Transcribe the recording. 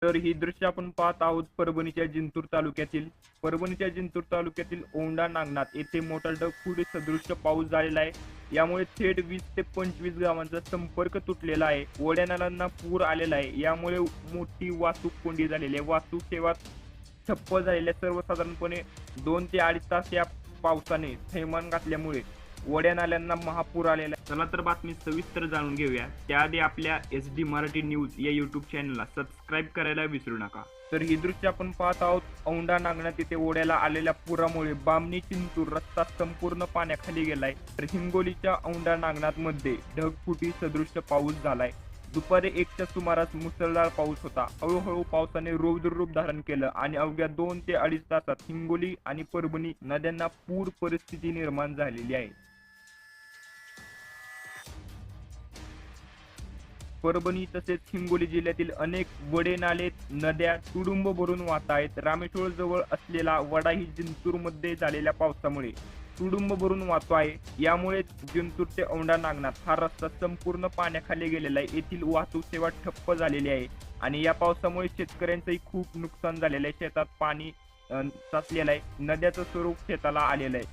तर ही दृश्य आपण पाहत आहोत परभणीच्या जिंतूर तालुक्यातील औंढा नागनाथ येथे मोठा ढगफुटी सदृश्य पाऊस झालेला आहे. यामुळे थेट 20 ते 25 गावांचा संपर्क तुटलेला आहे. ओढ्या नाल्यांना पूर आलेला आहे. यामुळे मोठी वाहतूक कोंडी झालेली आहे. वाहतूक सेवा ठप्प झालेल्या सर्वसाधारणपणे 2 ते 2.5 तास या पावसाने थैमान घातल्यामुळे ओढ्या नाल्यांना महापूर आलेला आहे. चला तर बातमी सविस्तर जाणून घेऊया. त्याआधी आपल्या SD मराठी न्यूज या युट्यूब चॅनलला सबस्क्राईब करायला विसरू नका. तर ही दृश्य आपण पाहत आहोत औंढा नागनाथ येथे ओढ्याला आलेल्या पुरामुळे बामणी चिंतूर रस्ता संपूर्ण पाण्याखाली गेलाय. तर हिंगोलीच्या औंढा नागनाथ मध्ये ढगफुटी सदृश्य पाऊस झालाय. दुपारी 1च्या सुमारास मुसळधार पाऊस होता. हळूहळू पावसाने रौद्र रूप धारण केलं आणि अवघ्या 2 ते 2.5 तासात हिंगोली आणि परभणी नद्यांना पूर परिस्थिती निर्माण झालेली आहे. परभणी तसेच हिंगोली जिल्ह्यातील अनेक वडे नाले नद्या तुडुंब भरून वाहत आहेत. रामेश्वर जवळ असलेला वडा ही जिंतूरमध्ये झालेल्या पावसामुळे तुडुंब भरून वाहतो आहे. यामुळे जिंतूर ते औंढा नागनाथ हा रस्ता संपूर्ण पाण्याखाली गेलेला आहे. येथील वाहतूक सेवा ठप्प झालेली आहे आणि या पावसामुळे शेतकऱ्यांचंही खूप नुकसान झालेलं आहे. शेतात पाणी साचलेलं आहे. नद्याचं स्वरूप शेताला आलेलं आहे.